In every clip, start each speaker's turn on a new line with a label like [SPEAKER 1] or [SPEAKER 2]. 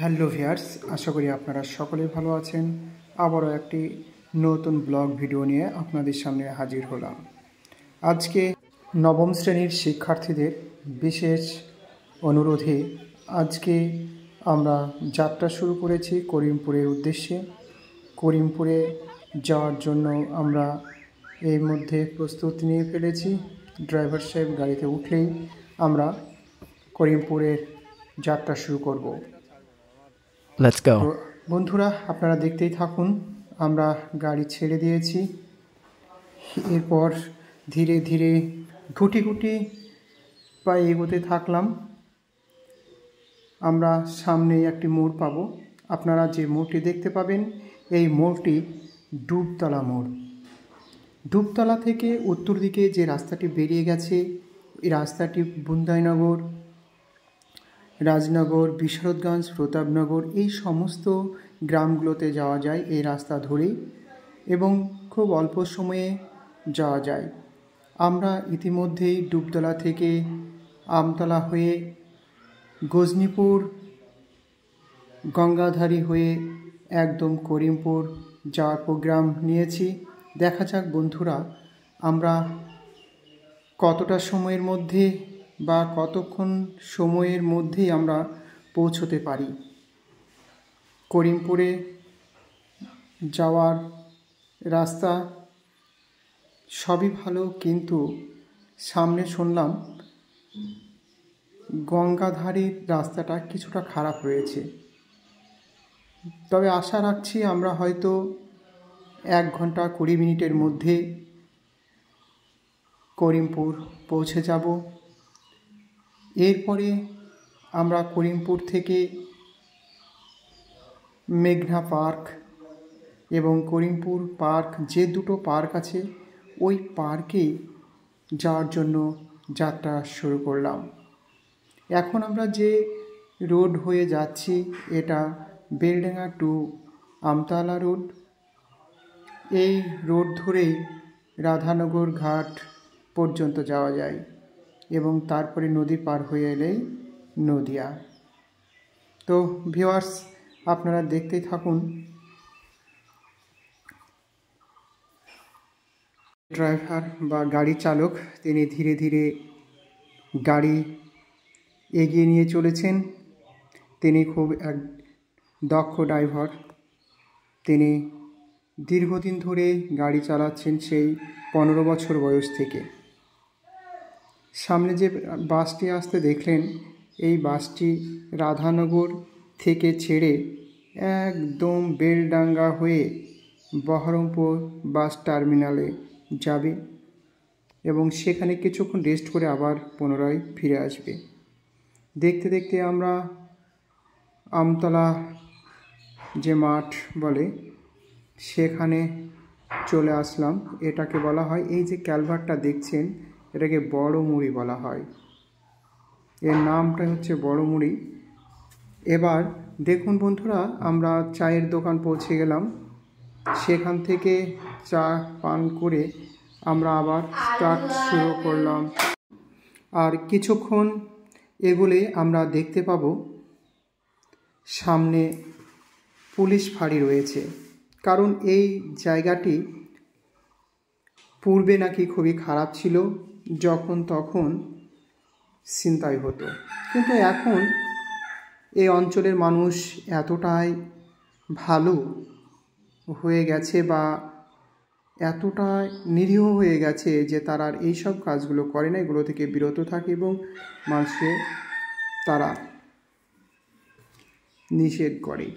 [SPEAKER 1] Hello viewers, আশা করি আপনারা সকলেই ভালো আছেন। আবারও একটি নতুন ব্লগ ভিডিও নিয়ে আপনাদের সামনে হাজির হলাম। আজকে নবম শ্রেণীর শিক্ষার্থীদের বিশেষ অনুরোধে আজকে আমরা যাত্রা শুরু করেছি করিমপুরের উদ্দেশ্যে। করিমপুরে যাওয়ার জন্য আমরা এর মধ্যে প্রস্তুতি নিয়ে ফেলেছি। ড্রাইভার সাহেব গাড়িতে উঠলেই আমরা করিমপুরের যাত্রা শুরু করব।
[SPEAKER 2] Let's go.
[SPEAKER 1] তো বন্ধুরা, আপনারা দেখতেই থাকুন। আমরা গাড়ি ছেড়ে দিয়েছি। এরপর ধীরে ধীরে গুটি গুটি পায়ে এগোতে থাকলাম। আমরা সামনেই একটি মোড় পাব। আপনারা যে মোড়টি দেখতে পাবেন, এই মোড়টি ডুবতলা মোড়। ডুবতলা থেকে উত্তর দিকে যে রাস্তাটি বেরিয়ে গেছে, এই রাস্তাটি বুন্দাইনগর, রাজনগর, বিশারদগঞ্জ, প্রতাপনগর এই সমস্ত গ্রামগুলোতে যাওয়া যায় এই রাস্তা ধরেই, এবং খুব অল্প সময়ে যাওয়া যায়। আমরা ইতিমধ্যেই ডুবতলা থেকে আমতলা হয়ে গজনীপুর, গঙ্গাধারী হয়ে একদম করিমপুর যাওয়ার প্রোগ্রাম নিয়েছি। দেখা যাক বন্ধুরা, আমরা কতটা সময়ের মধ্যে বা কতক্ষণ সময়ের মধ্যেই আমরা পৌঁছতে পারি। করিমপুরে যাওয়ার রাস্তা সবই ভালো, কিন্তু সামনে শুনলাম গঙ্গাধারীর রাস্তাটা কিছুটা খারাপ রয়েছে। তবে আশা রাখছি আমরা হয়তো 1 ঘন্টা 20 মিনিটের মধ্যে করিমপুর পৌঁছে যাব। এরপরে আমরা করিমপুর থেকে মেঘনা পার্ক এবং করিমপুর পার্ক, যে দুটো পার্ক আছে, ওই পার্কে যাওয়ার জন্য যাত্রা শুরু করলাম। এখন আমরা যে রোড হয়ে যাচ্ছি, এটা বেলডাঙ্গা টু আমতলা রোড। এই রোড ধরেই রাধানগর ঘাট পর্যন্ত যাওয়া যায় এবং তারপরে নদী পার হয়ে এলেই নদিয়া। তো ভিউয়ার্স, আপনারা দেখতেই থাকুন। ড্রাইভার বা গাড়ি চালক তিনি ধীরে ধীরে গাড়ি এগিয়ে নিয়ে চলেছেন। তিনি খুব এক দক্ষ ড্রাইভার। তিনি দীর্ঘদিন ধরে গাড়ি চালাচ্ছেন, সেই 15 বছর বয়স থেকে। সামনে যে বাসটি আসতে দেখলেন, এই বাসটি রাধানগর থেকে ছেড়ে একদম বেলডাঙ্গা হয়ে বহরমপুর বাস টার্মিনালে যাবে এবং সেখানে কিছুক্ষণ রেস্ট করে আবার পুনরায় ফিরে আসবে। দেখতে দেখতে আমরা আমতলা যে মাঠ বলে সেখানে চলে আসলাম। এটাকে বলা হয়, এই যে ক্যালভারটা দেখছেন, এটাকে বড় মুড়ি বলা হয়। এর নামটা হচ্ছে বড় মুড়ি। এবার দেখুন বন্ধুরা, আমরা চায়ের দোকান পৌঁছে গেলাম। সেখান থেকে চা পান করে আমরা আবার স্টার্ট শুরু করলাম। আর কিছুক্ষণ এগোলে আমরা দেখতে পাব সামনে পুলিশ ফাঁড়ি রয়েছে। কারণ এই জায়গাটি পূর্বে নাকি খুবই খারাপ ছিল, যখন তখন ছিনতাই হতো। কিন্তু এখন এই অঞ্চলের মানুষ এতটাই ভালো হয়ে গেছে বা এতটাই নিরীহ হয়ে গেছে যে তারা আর এইসব কাজগুলো করে না, এগুলো থেকে বিরত থাকে এবং মানুষকে তারা নিষেধ করে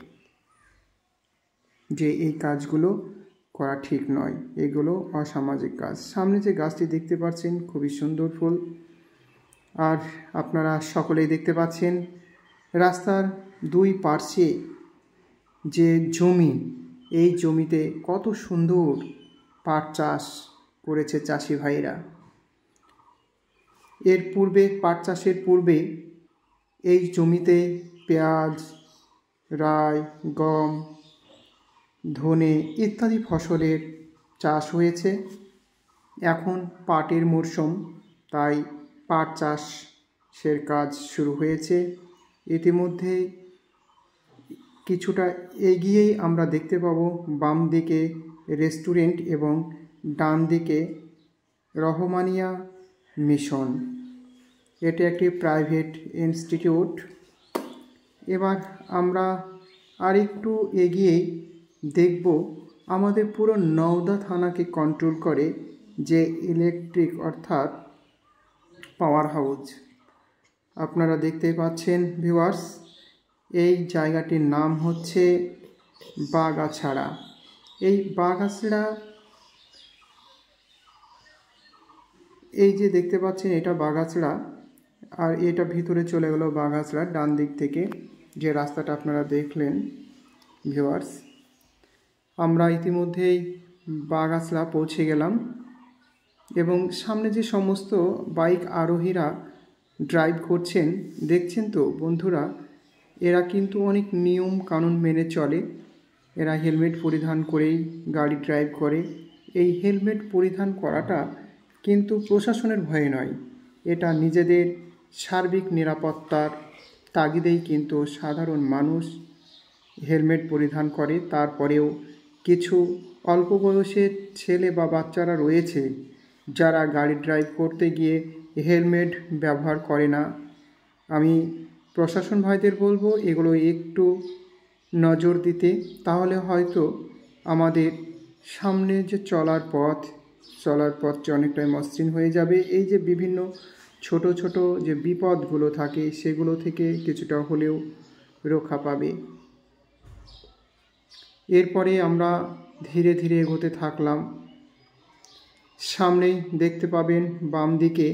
[SPEAKER 1] যে এই কাজগুলো করা ঠিক নয়, এগুলো অসামাজিক কাজ। সামনে যে গাছটি দেখতে পাচ্ছেন, খুবই সুন্দর ফুল। আর আপনারা সকলেই দেখতে পাচ্ছেন রাস্তার দুই পার্শ্বে যে জমি, এই জমিতে কত সুন্দর পাট চাষ করেছে চাষি ভাইরা। এর পূর্বে, পাট চাষের পূর্বে এই জমিতে পেঁয়াজ, রাই, গম, ধনে ইত্যাদি ফসলের চাষ হয়েছে। এখন পাটের মরশুম, তাই পাট চাষের কাজ শুরু হয়েছে। ইতিমধ্যে কিছুটা এগিয়েই আমরা দেখতে পাবো বাম দিকে রেস্টুরেন্ট এবং ডান দিকে রহমানিয়া মিশন। এটি একটি প্রাইভেট ইনস্টিটিউট। এবার আমরা আরেকটু এগিয়েই দেখব আমাদের পুরো নওদা থানাকে কন্ট্রোল করে যে ইলেকট্রিক অর্থাৎ পাওয়ার হাউস। আপনারা দেখতেই পাচ্ছেন ভিউয়ার্স, এই জায়গাটির নাম হচ্ছে বাগাছড়া। এই বাগাছড়া, এই যে দেখতে পাচ্ছেন এটা বাগাছড়া, আর এটা ভিতরে চলে গেল বাগাছড়া ডান দিক থেকে যে রাস্তাটা আপনারা দেখলেন ভিউয়ার্স। আমরা ইতিমধ্যেই বাগাছড়া পৌঁছে গেলাম এবং সামনে যে সমস্ত বাইক আরোহীরা ড্রাইভ করছেন দেখছেন তো বন্ধুরা, এরা কিন্তু অনেক নিয়ম কানুন মেনে চলে। এরা হেলমেট পরিধান করেই গাড়ি ড্রাইভ করে। এই হেলমেট পরিধান করাটা কিন্তু প্রশাসনের ভয়ে নয়, এটা নিজেদের সার্বিক নিরাপত্তার তাগিদেই কিন্তু সাধারণ মানুষ হেলমেট পরিধান করে। তারপরেও কিছু অল্প বয়সের ছেলে বা বাচ্চারা রয়েছে যারা গাড়ি ড্রাইভ করতে গিয়ে হেলমেট ব্যবহার করে না। আমি প্রশাসন ভাইদের বলবো এগুলো একটু নজর দিতে, তাহলে হয়তো আমাদের সামনে যে চলার পথটি অনেকটাই মসৃণ হয়ে যাবে। এই যে বিভিন্ন ছোট ছোট যে বিপদগুলো থাকে সেগুলো থেকে কিছুটা হলেও রক্ষা পাবে। এরপরে আমরা ধীরে ধীরে এগোতে থাকলাম। সামনেই দেখতে পাবেন বাম দিকে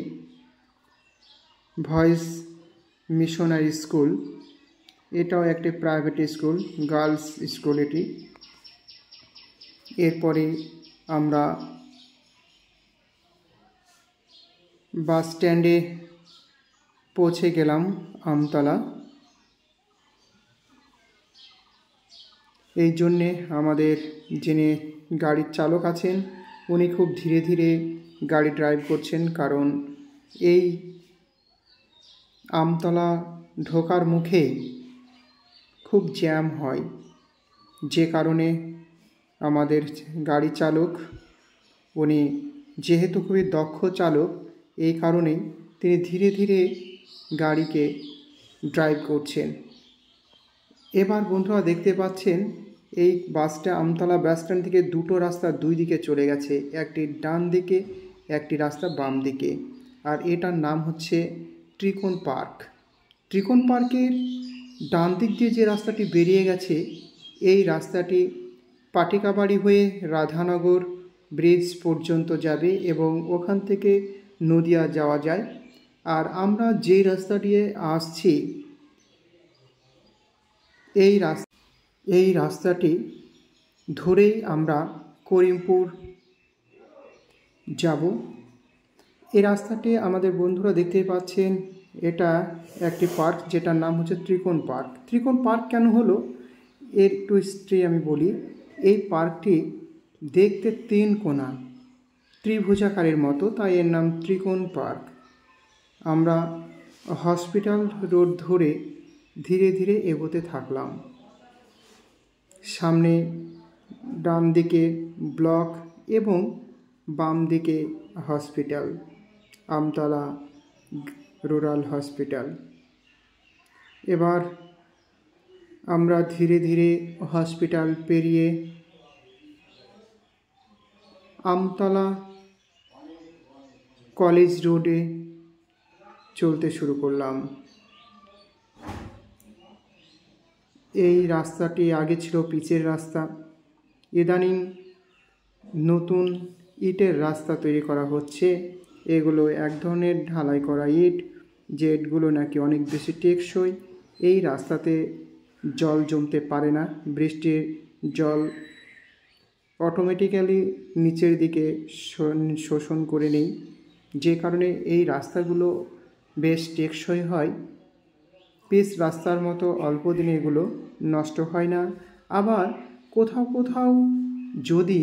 [SPEAKER 1] ভয়েস মিশনারি স্কুল। এটাও একটি প্রাইভেট স্কুল, গার্লস স্কুল এটি। এরপরে আমরা বাস স্ট্যান্ডে পৌঁছে গেলাম আমতলা। এই জন্যে আমাদের যিনি গাড়ির চালক আছেন উনি খুব ধীরে ধীরে গাড়ি ড্রাইভ করছেন, কারণ এই আমতলা ঢোকার মুখে খুব জ্যাম হয়, যে কারণে আমাদের গাড়ি চালক উনি যেহেতু খুবই দক্ষ চালক, এই কারণেই তিনি ধীরে ধীরে গাড়িকে ড্রাইভ করছেন। এবার বন্ধুরা দেখতে পাচ্ছেন এই বাসটা আমতলা বাস স্ট্যান্ড থেকে দুটো রাস্তা দুই দিকে চলে গেছে, একটি ডান দিকে একটি রাস্তা বাম দিকে। আর এটার নাম হচ্ছে ত্রিকোণ পার্ক। ত্রিকোণ পার্কের ডান দিক দিয়ে যে রাস্তাটি বেরিয়ে গেছে এই রাস্তাটি পাটিকাবাড়ি হয়ে রাধানগর ব্রিজ পর্যন্ত যাবে এবং ওখান থেকে নদিয়া যাওয়া যায়। আর আমরা যেই রাস্তা দিয়ে আসছি এই রাস্তাটি ধরেই আমরা করিমপুর যাব। এই রাস্তাটি আমাদের বন্ধুরা দেখতেই পাচ্ছেন, এটা একটি পার্ক যেটার নাম হচ্ছে ত্রিকোণ পার্ক। ত্রিকোণ পার্ক কেন হলো এর একটু হিস্ট্রি আমি বলি। এই পার্কটি দেখতে তিন কোণা ত্রিভুজাকারের মতো, তাই এর নাম ত্রিকোণ পার্ক। আমরা হসপিটাল রোড ধরে ধীরে ধীরে এগোতে থাকলাম। সামনে ডান দিকে ব্লক এবং বাম দিকে হসপিটাল, আমতলা রুরাল হসপিটাল। এবার আমরা ধীরে ধীরে হসপিটাল পেরিয়ে আমতলা কলেজ রোডে চলতে শুরু করলাম। এই রাস্তাটি আগে ছিল পিচের রাস্তা, ইদানিং নতুন ইটের রাস্তা তৈরি করা হচ্ছে। এগুলো এক ধরনের ঢালাই করা ইট, যে ইটগুলো নাকি অনেক বেশি টেকসই। এই রাস্তাতে জল জমতে পারে না, বৃষ্টির জল অটোমেটিক্যালি নিচের দিকে শোষণ করে নেই, যে কারণে এই রাস্তাগুলো বেশ টেকসই হয়। পিচ রাস্তার মতো অল্প দিনে এগুলো নষ্ট হয় না। আবার কোথাও কোথাও যদি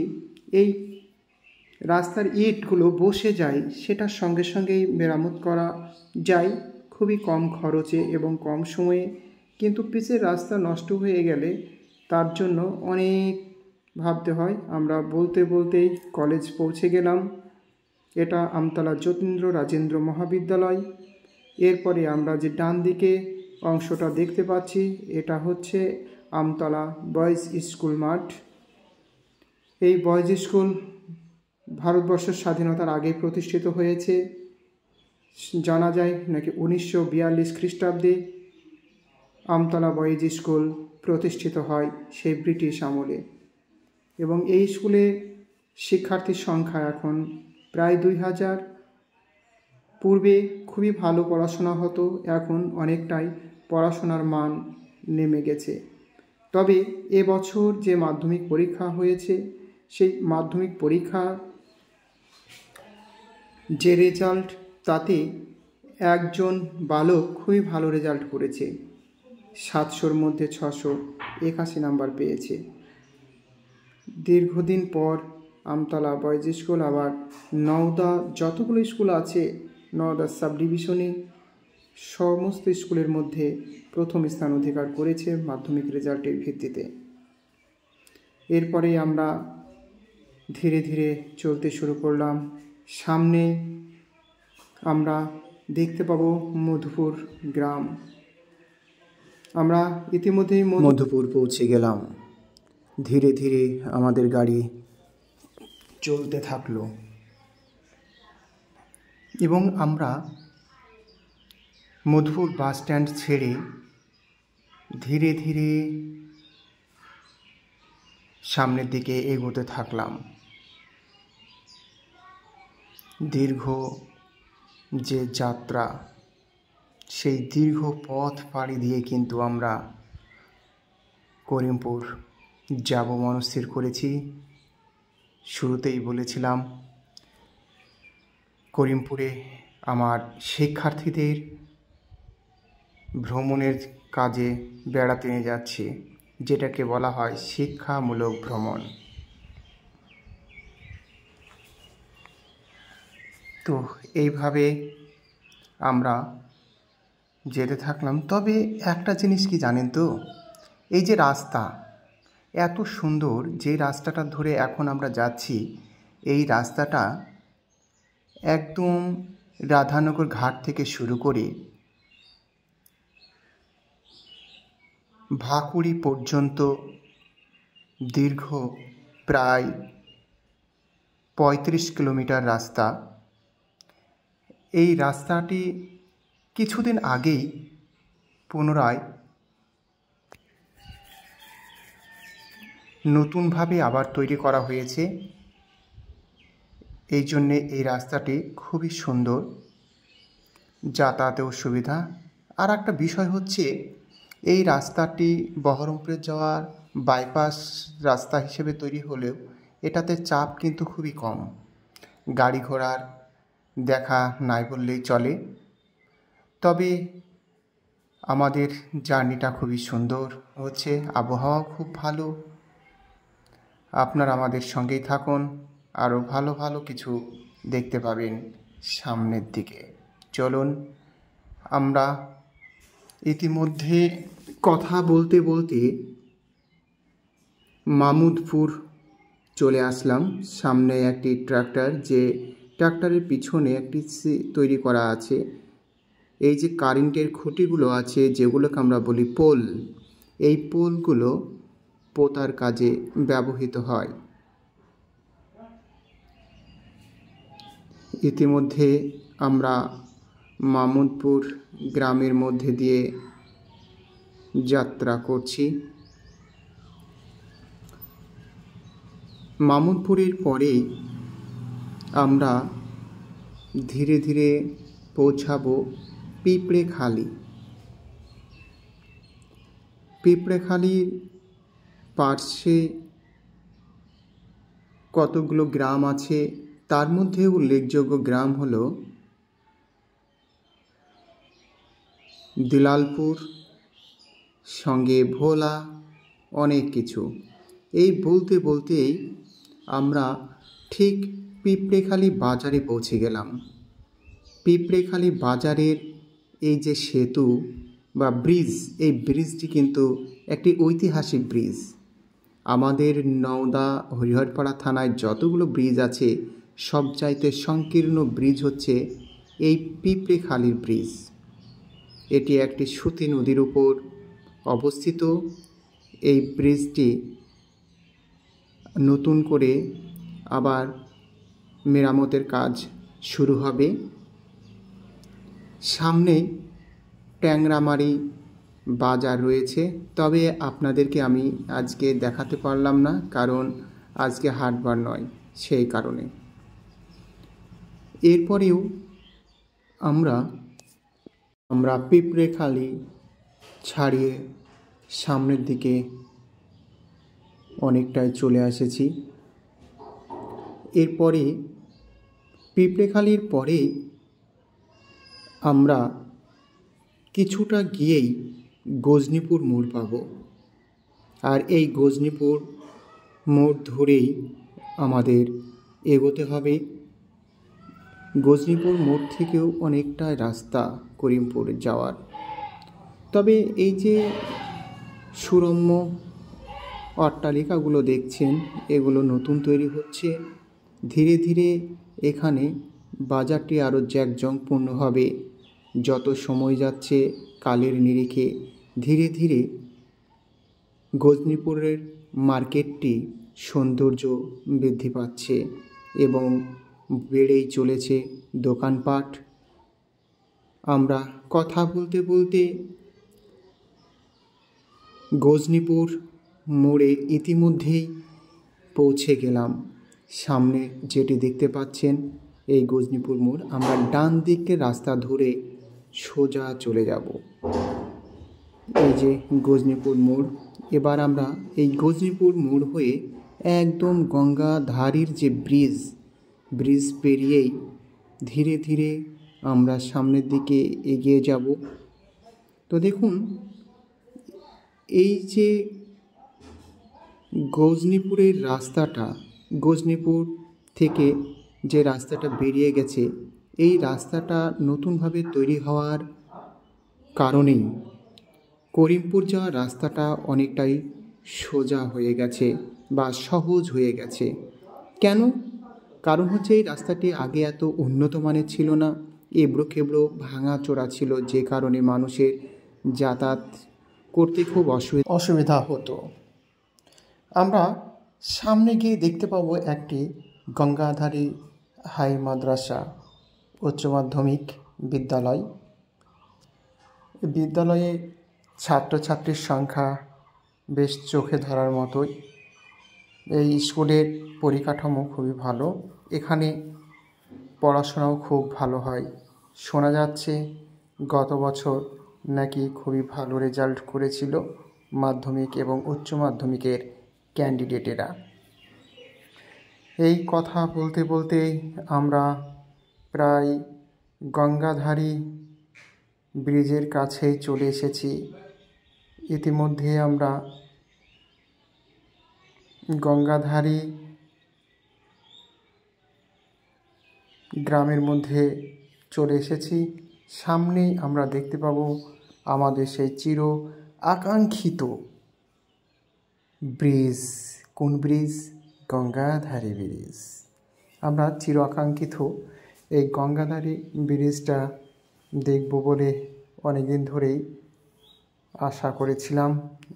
[SPEAKER 1] এই রাস্তার ইটগুলো বসে যায় সেটার সঙ্গে সঙ্গেই মেরামত করা যায় খুবই কম খরচে এবং কম সময়ে। কিন্তু পিচের রাস্তা নষ্ট হয়ে গেলে তার জন্য অনেক ভাবতে হয়। আমরা বলতে বলতেই কলেজ পৌঁছে গেলাম। এটা আমতলা যতীন্দ্র রাজেন্দ্র মহাবিদ্যালয়। এরপরে আমরা যে ডান দিকে অংশটা দেখতে পাচ্ছি এটা হচ্ছে আমতলা বয়েজ স্কুল মাঠ। এই বয়েজ স্কুল ভারতবর্ষের স্বাধীনতার আগে প্রতিষ্ঠিত হয়েছে। জানা যায় নাকি 1942 খ্রিস্টাব্দে আমতলা বয়েজ স্কুল প্রতিষ্ঠিত হয় সেই ব্রিটিশ আমলে, এবং এই স্কুলে শিক্ষার্থীর সংখ্যা এখন প্রায় 2000। পূর্বে খুবই ভালো পড়াশোনা হতো, এখন অনেকটাই পড়াশোনার মান নেমে গেছে। তবে এবছর যে মাধ্যমিক পরীক্ষা হয়েছে সেই মাধ্যমিক পরীক্ষা যে রেজাল্ট, তাতে একজন বালক খুবই ভালো রেজাল্ট করেছে, 700-র মধ্যে 681 নাম্বার পেয়েছে। দীর্ঘদিন পর আমতলা বয়েজ স্কুল আবার নওদা যতগুলো স্কুল আছে নওদা সাব ডিভিশনে সমস্ত স্কুলের মধ্যে প্রথম স্থান অধিকার করেছে মাধ্যমিক রেজাল্টের ভিত্তিতে। এরপরে আমরা ধীরে ধীরে চলতে শুরু করলাম। সামনে আমরা দেখতে পাবো মধুপুর গ্রাম। আমরা ইতিমধ্যেই মধুপুর পৌঁছে গেলাম। ধীরে ধীরে আমাদের গাড়ি চলতে থাকলো এবং আমরা মধুপুর বাস স্ট্যান্ড ছেড়ে ধীরে ধীরে সামনের দিকে এগোতে থাকলাম। দীর্ঘ যে যাত্রা, সেই দীর্ঘ পথ পাড়ি দিয়ে কিন্তু আমরা করিমপুর যাব মনস্থির করেছি। শুরুতেই বলেছিলাম করিমপুরে আমার শিক্ষার্থীদের ভ্রমণের কাজে বেড়াতে নিয়ে যাচ্ছি, যেটাকে বলা হয় শিক্ষামূলক ভ্রমণ। তো এইভাবে আমরা যেতে থাকলাম। তবে একটা জিনিস কি জানেন তো, এই যে রাস্তা এত সুন্দর, যে রাস্তাটা ধরে এখন আমরা যাচ্ছি, এই রাস্তাটা একদম রাধানগর ঘাট থেকে শুরু করে ভাকুড়ি পর্যন্ত দীর্ঘ প্রায় 35 কিলোমিটার রাস্তা। এই রাস্তাটি কিছুদিন আগেই পুনরায় নতুনভাবে আবার তৈরি করা হয়েছে। এই জন্যে এই রাস্তাটি খুবই সুন্দর, যাতায়াতেও সুবিধা। আর একটা বিষয় হচ্ছে, এই রাস্তাটি বহরমপুরে যাওয়ার বাইপাস রাস্তা হিসেবে তৈরি হলেও এটাতে চাপ কিন্তু খুবই কম, গাড়ি ঘোড়ার দেখা নাই বললেই চলে। তবে আমাদের জার্নিটা খুবই সুন্দর হচ্ছে, আবহাওয়া খুব ভালো। আপনারা আমাদের সঙ্গেই থাকুন, আরও ভালো ভালো কিছু দেখতে পাবেন সামনের দিকে। চলুন, আমরা ইতিমধ্যে কথা বলতে বলতে মামুদপুর চলে আসলাম। সামনে একটি ট্রাক্টর, যে ট্রাক্টরের পিছনে একটি তৈরি করা আছে। এই যে কারেন্টের খুঁটিগুলো আছে, যেগুলোকে আমরা বলি পোল, এই পোলগুলো পোতার কাজে ব্যবহৃত হয়। ইতিমধ্যে আমরা মামুদপুর গ্রামের মধ্যে দিয়ে যাত্রা করছি। মামুদপুরের পরে আমরা ধীরে ধীরে পৌঁছাবো পিঁপড়েখালি। পিঁপড়েখালির পার্শ্বে কতগুলো গ্রাম আছে, তার মধ্যে উল্লেখযোগ্য গ্রাম হলো দিলালপুর, সঙ্গে ভোলা, অনেক কিছু। এই বলতে বলতেই আমরা ঠিক পিঁপড়েখালি বাজারে পৌঁছে গেলাম। পিঁপড়েখালি বাজারের এই যে সেতু, বা ব্রিজ, এই ব্রিজটি কিন্তু একটি ঐতিহাসিক ব্রিজ। আমাদের নওদা হরিহরপাড়া থানায় যতগুলো ব্রিজ আছে সবচাইতে সংকীর্ণ ব্রিজ হচ্ছে এই পিঁপড়েখালির ব্রিজ। এটি একটি সুতি নদীর উপর অবস্থিত। এই ব্রিজটি নতুন করে আবার মেরামতের কাজ শুরু হবে। সামনে ট্যাংরামারি বাজার রয়েছে, তবে আপনাদেরকে আমি আজকে দেখাতে পারলাম না, কারণ আজকে হাটবার নয়, সেই কারণে। এরপরেও আমরা পিঁপড়েখালি ছাড়িয়ে সামনের দিকে অনেকটাই চলে এসেছি। এরপরে পিঁপড়েখালির পরে আমরা কিছুটা গিয়েই গজনীপুর মোড় পাব। আর এই গজনীপুর মোড় ধরেই আমাদের এগোতে হবে। গজনীপুর মোড় থেকেও অনেকটা রাস্তা করিমপুর যাওয়ার। তবে এই যে সুরম্য অট্টালিকাগুলো দেখছেন, এগুলো নতুন তৈরি হচ্ছে। ধীরে ধীরে এখানে বাজারটি আরও জাঁকজমকপূর্ণ হবে। যত সময় যাচ্ছে কালের নিরিখে ধীরে ধীরে গজনীপুরের মার্কেটটি সৌন্দর্য বৃদ্ধি পাচ্ছে এবং বেড়েই চলেছে দোকানপাট। আমরা কথা বলতে বলতে গজনীপুর মোড়ে ইতিমধ্যেই পৌঁছে গেলাম। সামনে যেটি দেখতে পাচ্ছেন এই গজনীপুর মোড়। আমরা ডান দিকে রাস্তা ধরে সোজা চলে যাব। এই যে গজনীপুর মোড়। এবার আমরা এই গজনীপুর মোড় হয়ে একদম গঙ্গাধারীর যে ব্রিজ পেরিয়েই ধীরে ধীরে আমরা সামনের দিকে এগিয়ে যাব। তো দেখুন, এই যে গজনীপুরের রাস্তাটা, গজনীপুর থেকে যে রাস্তাটা বেরিয়ে গেছে, এই রাস্তাটা নতুনভাবে তৈরি হওয়ার কারণেই করিমপুর যাওয়ার রাস্তাটা অনেকটাই সোজা হয়ে গেছে বা সহজ হয়ে গেছে। কেন? কারণ হচ্ছে এই রাস্তাটি আগে এত উন্নত মানের ছিল না, এবড়ো খেবড়ো ভাঙাচোরা ছিল, যে কারণে মানুষের যাতায়াত করতে খুব অসুবিধা হতো। আমরা সামনে গিয়ে দেখতে পাবো একটি গঙ্গাধারী হাই মাদ্রাসা উচ্চ মাধ্যমিক বিদ্যালয়। বিদ্যালয়ে ছাত্রছাত্রীর সংখ্যা বেশ চোখে ধরার মতোই। এই স্কুলের পরিকাঠামো খুবই ভালো। এখানে পড়াশোনাও খুব ভালো হয়। শোনা যাচ্ছে গত বছর নাকি খুবই ভালো রেজাল্ট করেছিল মাধ্যমিক এবং উচ্চ মাধ্যমিকের ক্যান্ডিডেটেরা। এই কথা বলতে বলতে আমরা প্রায় গঙ্গাধারী ব্রিজের কাছেই চলে এসেছি। ইতিমধ্যে আমরা গঙ্গাধারী গ্রামের মধ্যে চলে এসেছি। সামনেই আমরা দেখতে পাবো আমাদের সেই চির আকাঙ্ক্ষিত ব্রিজ। কোন ব্রিজ? গঙ্গাধারী ব্রিজ। আমরা চির আকাঙ্ক্ষিত এই গঙ্গাধারী ব্রিজটা দেখব বলে অনেকদিন ধরেই আশা করেছিলাম।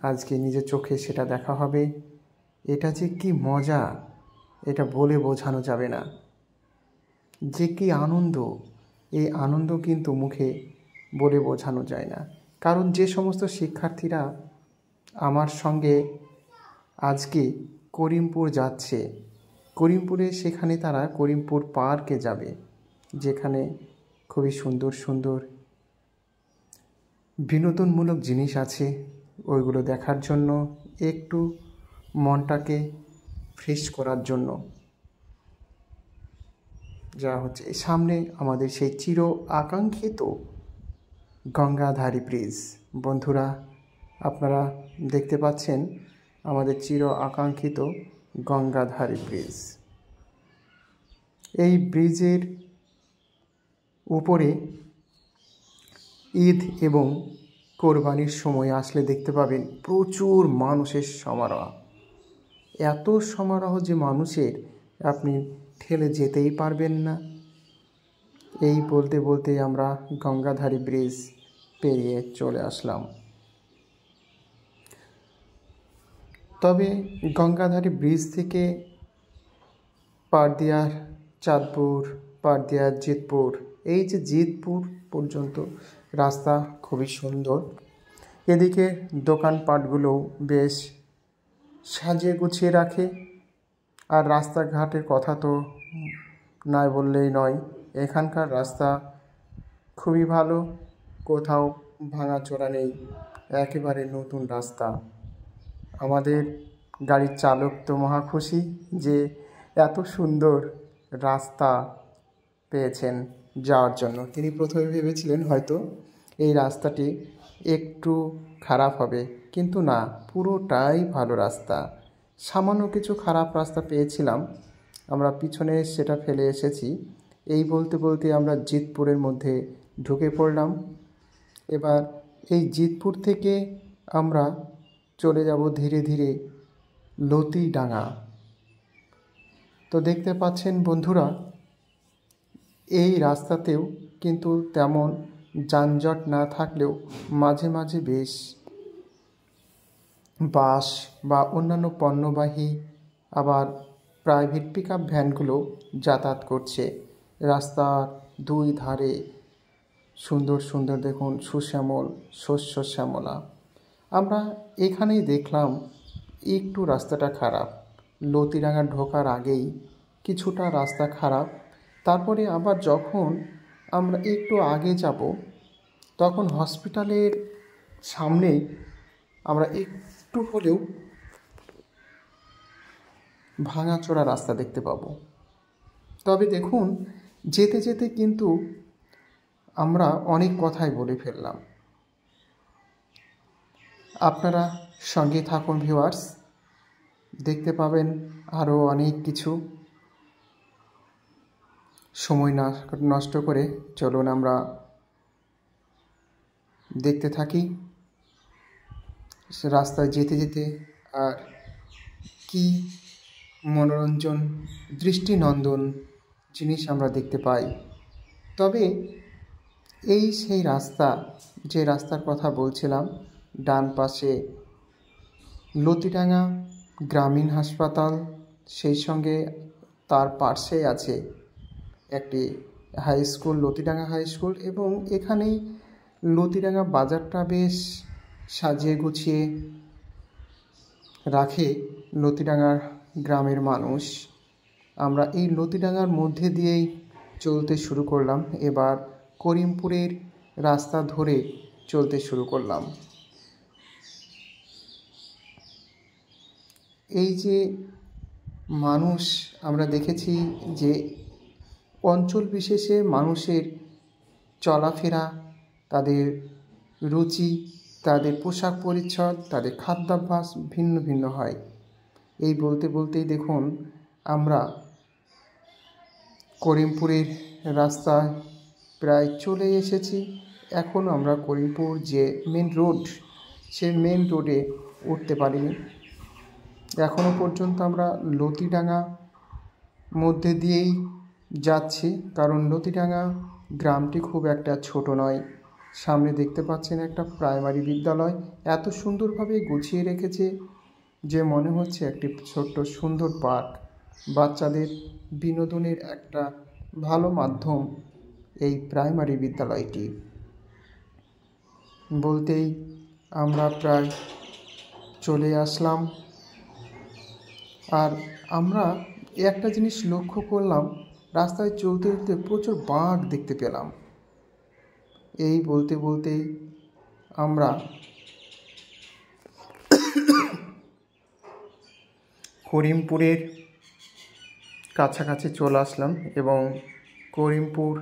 [SPEAKER 1] আজকে নিজের চোখে সেটা দেখা হবে। এটা যে কি মজা, এটা বলে বোঝানো যাবে না। যে কি আনন্দ, এই আনন্দ কিন্তু মুখে বলে বোঝানো যায় না। কারণ যে সমস্ত শিক্ষার্থীরা আমার সঙ্গে আজকে করিমপুর যাচ্ছে, করিমপুরে সেখানে তারা করিমপুর পার্কে যাবে, যেখানে খুবই সুন্দর সুন্দর বিনোদনমূলক জিনিস আছে। ওইগুলো দেখার জন্য, একটু মনটাকে ফ্রেশ করার জন্য যা হচ্ছে সামনে আমাদের সেই চির আকাঙ্ক্ষিত গঙ্গাধারী ব্রিজ। বন্ধুরা, আপনারা দেখতে পাচ্ছেন আমাদের চির আকাঙ্ক্ষিত গঙ্গাধারী ব্রিজ। এই ব্রিজের উপরে ঈদ এবং কোরবানির সময় আসলে দেখতে পাবেন প্রচুর মানুষের সমারোহ। এত সমারোহ যে মানুষের আপনি ঠেলে যেতেই পারবেন না। এই বলতে বলতে আমরা গঙ্গাধারী ব্রিজ পেরিয়ে চলে আসলাম। তবে গঙ্গাধারী ব্রিজ থেকে পারদিয়ার চাঁদপুর, পারদিয়ার জিতপুর, এই যে জিতপুর পর্যন্ত রাস্তা খুবই সুন্দর। এদিকে দোকানপাটগুলো বেশ সাজিয়ে গুছিয়ে রাখে। আর রাস্তাঘাটের কথা তো নাই বললেই নয়, এখানকার রাস্তা খুবই ভালো, কোথাও ভাঙাচোরা নেই, একেবারে নতুন রাস্তা। আমাদের গাড়ির চালক তো মহা খুশি যে এত সুন্দর রাস্তা পেয়েছেন যাওয়ার জন্য। তিনি প্রথমে ভেবেছিলেন হয়তো এই রাস্তাটি একটু খারাপ হবে, কিন্তু না, পুরোটাই ভালো রাস্তা। সামান্য কিছু খারাপ রাস্তা পেয়েছিলাম, আমরা পিছনে সেটা ফেলে এসেছি। এই বলতে বলতে আমরা জিতপুরের মধ্যে ঢুকে পড়লাম। এবার এই জিতপুর থেকে আমরা চলে যাব ধীরে ধীরে লতিডাঙ্গা। তো দেখতে পাচ্ছেন বন্ধুরা, এই রাস্তাতেও কিন্তু তেমন যানজট না থাকলেও মাঝে মাঝে বেশ বাস বা অন্যান্য পণ্যবাহী আবার প্রাইভেট পিকআপ ভ্যানগুলো যাতায়াত করছে। রাস্তার দুই ধারে সুন্দর সুন্দর দেখুন সুশ্যামল শস্য শ্যামলা। আমরা এখানেই দেখলাম একটু রাস্তাটা খারাপ, লতিডাঙ্গা ঢোকার আগেই কিছুটা রাস্তা খারাপ। তারপরে আবার যখন আমরা একটু আগে যাব তখন হসপিটালের সামনে আমরা একটু হলেও ভাঙাচোরা রাস্তা দেখতে পাবো। তবে দেখুন, যেতে যেতে কিন্তু আমরা অনেক কথাই বলে ফেললাম। আপনারা সঙ্গে থাকুন ভিউয়ার্স, দেখতে পাবেন আরও অনেক কিছু। সময় না নষ্ট করে চলুন আমরা দেখতে থাকি রাস্তায় যেতে যেতে আর কি মনোরঞ্জন দৃষ্টিনন্দন জিনিস আমরা দেখতে পাই। তবে এই সেই রাস্তা, যে রাস্তার কথা বলছিলাম, ডান পাশে লতিডাঙ্গা গ্রামীণ হাসপাতাল, সেই সঙ্গে তার পাশে আছে একটি হাই স্কুল, লতিডাঙ্গা হাই স্কুল। এবং এখানেই লতিডাঙ্গা বাজারটা বেশ সাজিয়ে গুছিয়ে রাখে লতিডাঙ্গার গ্রামের মানুষ। আমরা এই লতিডাঙ্গার মধ্যে দিয়েই চলতে শুরু করলাম। এবার করিমপুরের রাস্তা ধরে চলতে শুরু করলাম। এই যে মানুষ আমরা দেখেছি যে অঞ্চল বিশেষে মানুষের চলাফেরা, তাদের রুচি, তাদের পোশাক পরিচ্ছদ, তাদের খাদ্যাভ্যাস ভিন্ন ভিন্ন হয়। এই বলতে বলতেই দেখুন আমরা করিমপুরের রাস্তায় প্রায় চলে এসেছি। এখন আমরা করিমপুর যে মেন রোড, সেই মেন রোডে উঠতে পারিনি। এখনও পর্যন্ত আমরা লতিডাঙ্গা মধ্যে দিয়েই যাচ্ছি, কারণ লতিডাঙ্গা গ্রামটি খুব একটা ছোট নয়। সামনে দেখতে পাচ্ছেন একটা প্রাইমারি বিদ্যালয়, এত সুন্দরভাবে গুছিয়ে রেখেছে যে মনে হচ্ছে একটি ছোট্ট সুন্দর পার্ক। বাচ্চাদের বিনোদনের একটা ভালো মাধ্যম এই প্রাইমারি বিদ্যালয়টি। বলতেই আমরা প্রায় চলে আসলাম। আর আমরা একটা জিনিস লক্ষ্য করলাম, রাস্তায় চলতে চলতে প্রচুর বাঘ দেখতে পেলাম। এই বলতে বলতেই আমরা করিমপুরের কাছাকাছি চলে আসলাম এবং করিমপুর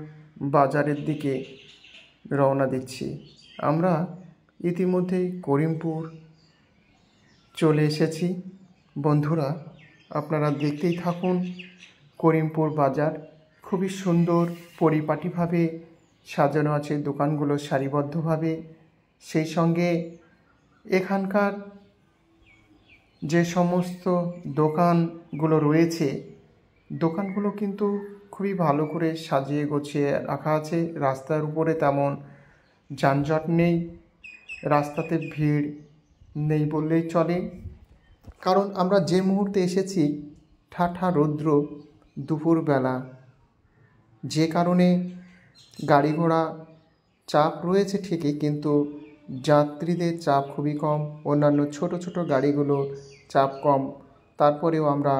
[SPEAKER 1] বাজারের দিকে রওনা দিচ্ছি। আমরা ইতিমধ্যেই করিমপুর চলে এসেছি। বন্ধুরা, আপনারা দেখতেই থাকুন করিমপুর বাজার। খুবই সুন্দর পরিপাটিভাবে সাজানো আছে দোকানগুলো সারিবদ্ধভাবে। সেই সঙ্গে এখানকার যে সমস্ত দোকানগুলো রয়েছে, দোকানগুলো কিন্তু খুবই ভালো করে সাজিয়ে গুছিয়ে রাখা আছে। রাস্তার উপরে তেমন যানজট নেই, রাস্তাতে ভিড় নেই বললেই চলে। কারণ আমরা যে মুহূর্তে এসেছি ঠাঠা রৌদ্র দুপুরবেলা, যে কারণে গাড়ি ঘোড়া চাপ রয়েছে ঠিকই, কিন্তু যাত্রীদের চাপ খুবই কম। অন্যান্য ছোট ছোট গাড়িগুলোর চাপ কম। তারপরেও আমরা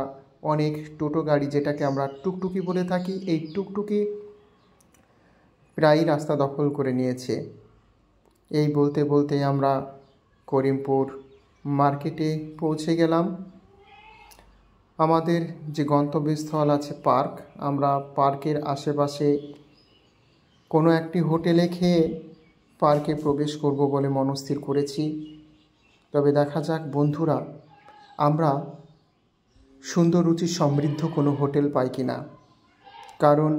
[SPEAKER 1] অনেক টোটো গাড়ি, যেটাকে আমরা টুকটুকি বলে থাকি, এই টুকটুকি প্রায়ই রাস্তা দখল করে নিয়েছে। এই বলতে বলতে আমরা করিমপুর মার্কেটে পৌঁছে গেলাম। আমাদের যে গন্তব্যস্থল আছে পার্ক, আমরা পার্কের আশেপাশে কোনো একটি হোটেলে খেয়ে পার্কে প্রবেশ করব বলে মনস্থির করেছি। তবে দেখা যাক বন্ধুরা, আমরা সুন্দর রুচি সমৃদ্ধ কোনো হোটেল পাই কি না। কারণ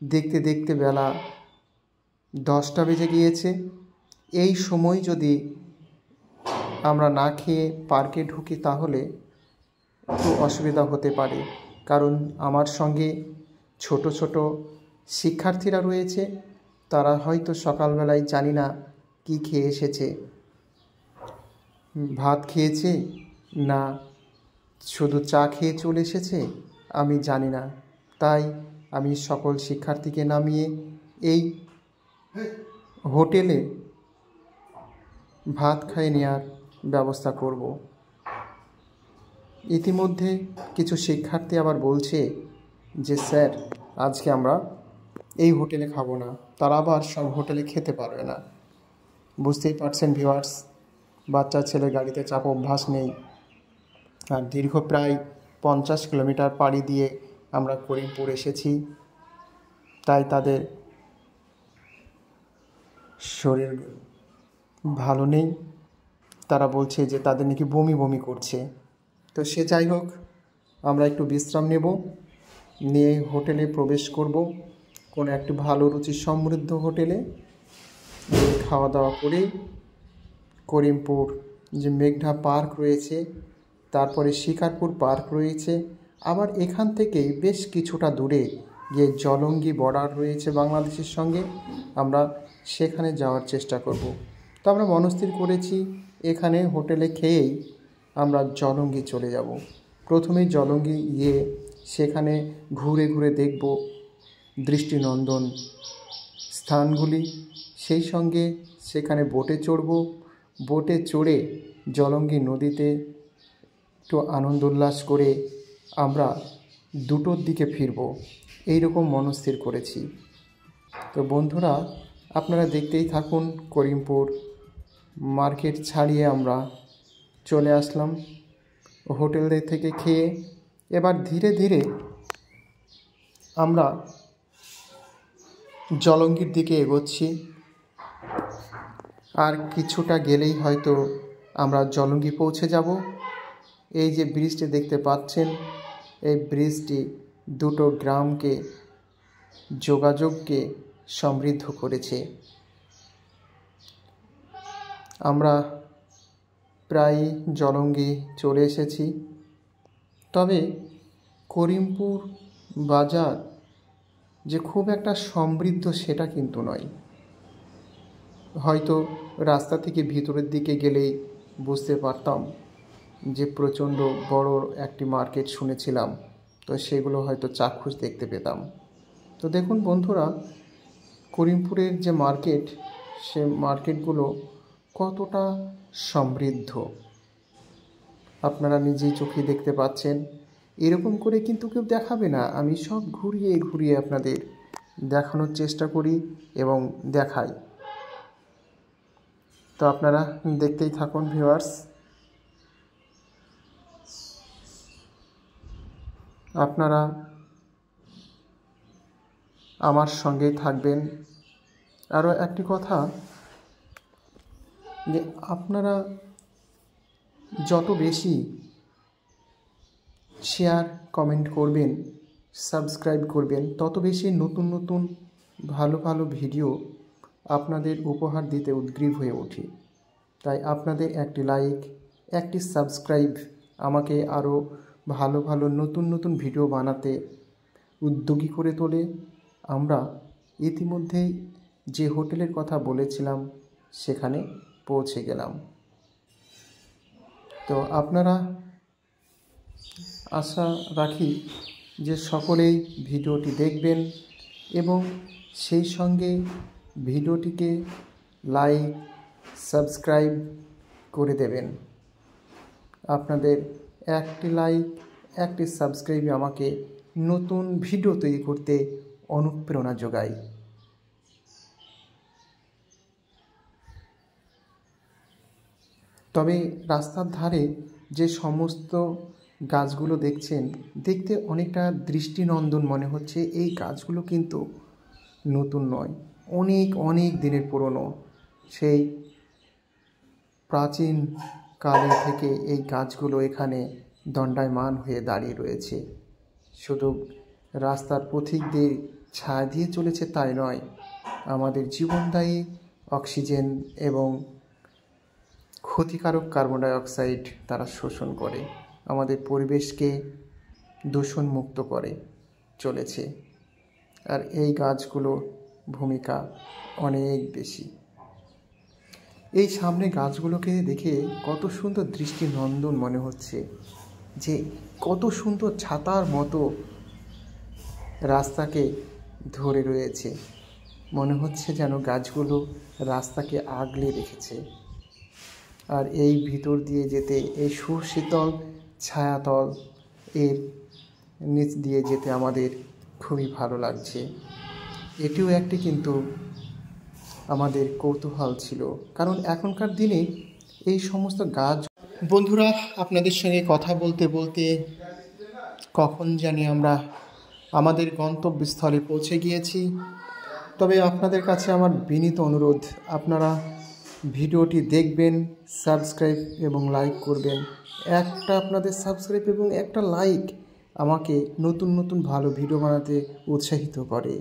[SPEAKER 1] দেখতে দেখতে বেলা 10টা বেজে গিয়েছে। এই সময় যদি আমরা না খেয়ে পার্কে ঢুকি তাহলে একটু অসুবিধা হতে পারে। কারণ আমার সঙ্গে ছোট ছোট শিক্ষার্থীরা রয়েছে, তারা হয়তো সকালবেলায় জানি না কি খেয়ে এসেছে, ভাত খেয়েছে না শুধু চা খেয়ে চলে এসেছে আমি জানি না। তাই আমি সকল শিক্ষার্থীকে নামিয়ে এই হোটেলে ভাত খাইয়ে নেওয়ার ব্যবস্থা করব। ইতিমধ্যে কিছু শিক্ষার্থী আবার বলছে যে স্যার আজকে আমরা এই হোটেলে খাবো না। তারা আবার সব হোটেলে খেতে পারবে না। বুঝতেই পারছেন ভিউয়ার্স, বাচ্চা ছেলে গাড়িতে চাপ অভ্যাস নেই। আর দীর্ঘ প্রায় 50 কিলোমিটার পাড়ি দিয়ে আমরা করিমপুর এসেছি, তাই তাদের শরীর ভালো নেই। তারা বলছে যে তাদের নাকি বমি বমি করছে। তো সে যাই হোক, আমরা একটু বিশ্রাম নেব, নিয়ে হোটেলে প্রবেশ করব, কোনো একটি ভালো রুচি সমৃদ্ধ হোটেলে। খাওয়া দাওয়া করে করিমপুর যে মেঘনা পার্ক রয়েছে, তারপরে শিকারপুর পার্ক রয়েছে, আবার এখান থেকেই বেশ কিছুটা দূরে গিয়ে জলঙ্গি বর্ডার রয়েছে বাংলাদেশের সঙ্গে, আমরা সেখানে যাওয়ার চেষ্টা করব। তো আমরা মনস্থির করেছি এখানে হোটেলে খেয়েই আমরা জলঙ্গি চলে যাব। প্রথমেই জলঙ্গি গিয়ে সেখানে ঘুরে ঘুরে দেখব দৃষ্টিনন্দন স্থানগুলি, সেই সঙ্গে সেখানে বোটে চড়ব। বোটে চড়ে জলঙ্গি নদীতে একটু আনন্দ উল্লাস করে আমরা 2টোর দিকে ফিরব, এইরকম মনস্থির করেছি। তো বন্ধুরা, আপনারা দেখতেই থাকুন। করিমপুর মার্কেট ছাড়িয়ে আমরা চলে আসলাম হোটেলের থেকে খেয়ে। এবার ধীরে ধীরে আমরা জলঙ্গির দিকে এগোচ্ছি। আর কিছুটা গেলেই হয়তো আমরা জলঙ্গি পৌঁছে যাব। এই যে ব্রিজটি দেখতে পাচ্ছেন, এই ব্রিজটি 2টো গ্রামকে যোগাযোগকে সমৃদ্ধ করেছে। আমরা প্রায় জলঙ্গি চলে এসেছি। তবে করিমপুর বাজার যে খুব একটা সমৃদ্ধ সেটা কিন্তু নয়। হয়তো রাস্তা থেকে ভিতরের দিকে গেলেই বুঝতে পারতাম যে প্রচণ্ড বড় একটি মার্কেট শুনেছিলাম, তো সেগুলো হয়তো চাক্ষুষ দেখতে পেতাম। তো দেখুন বন্ধুরা, করিমপুরের যে মার্কেট, সে মার্কেটগুলো কতটা সমৃদ্ধ আপনারা নিজেই চোখে দেখতে পাচ্ছেন। এরকম করে কিন্তু কেউ দেখাবে না, আমি সব ঘুরিয়ে ঘুরিয়ে আপনাদের দেখানোর চেষ্টা করি এবং দেখাই। তো আপনারা দেখতেই থাকুন ভিউয়ার্স। আপনারা আমার সঙ্গেই থাকবেন। আরও একটি কথা, যে আপনারা যত বেশি শেয়ার কমেন্ট করবেন, সাবস্ক্রাইব করবেন, তত বেশি নতুন নতুন ভালো ভালো ভিডিও আপনাদের উপহার দিতে উদগ্রীব হয়ে উঠি। তাই আপনাদের একটি লাইক, একটি সাবস্ক্রাইব আমাকে আরও ভালো ভালো নতুন নতুন ভিডিও বানাতে উদ্যোগী করে তোলে। আমরা ইতিমধ্যেই যে হোটেলের কথা বলেছিলাম সেখানে পৌঁছে গেলাম। তো আপনারা আশা রাখি যে সকলেই ভিডিওটি দেখবেন এবং সেই সঙ্গে ভিডিওটিকে লাইক, সাবস্ক্রাইব করে দেবেন। আপনাদের একটি লাইক, একটি সাবস্ক্রাইব আমাকে নতুন ভিডিও তৈরি করতে অনুপ্রেরণা যোগায়। তবে রাস্তার ধারে যে সমস্ত গাছগুলো দেখছেন, দেখতে অনেকটা দৃষ্টিনন্দন মনে হচ্ছে। এই গাছগুলো কিন্তু নতুন নয়, অনেক অনেক দিনের পুরনো। সেই প্রাচীন কালে থেকে এই গাছগুলো এখানে দণ্ডায়মান হয়ে দাঁড়িয়ে রয়েছে। শুধু রাস্তার পথিকদের ছায়া দিয়ে চলেছে তাই নয়, আমাদের জীবনদায়ী অক্সিজেন এবং ক্ষতিকারক কার্বন ডাইঅক্সাইড তারা শোষণ করে আমাদের পরিবেশকে দূষণমুক্ত করে চলেছে। আর এই গাছগুলোর ভূমিকা অনেক বেশি। এই সামনে গাছগুলোকে দেখে কত সুন্দর দৃষ্টিনন্দন মনে হচ্ছে, যে কত সুন্দর ছাতার মতো রাস্তাকে ধরে রয়েছে। মনে হচ্ছে যেন গাছগুলো রাস্তাকে আগলে রেখেছে। আর এই ভিতর দিয়ে যেতে, এই সুশীতল ছায়াতল এর নিচ দিয়ে যেতে আমাদের খুবই ভালো লাগছে। এটিও একটি কিন্তু আমাদের কৌতূহল ছিল, কারণ এখনকার দিনে এই সমস্ত গাছ। বন্ধুরা, আপনাদের সঙ্গে কথা বলতে বলতে কখন জানি আমরা আমাদের গন্তব্যস্থলে পৌঁছে গিয়েছি। তবে আপনাদের কাছে আমার বিনীত অনুরোধ, আপনারা ভিডিওটি দেখবেন, সাবস্ক্রাইব এবং লাইক করবেন। একটা আপনাদের সাবস্ক্রাইব এবং একটা লাইক আমাকে নতুন নতুন ভালো ভিডিও বানাতে উৎসাহিত করে।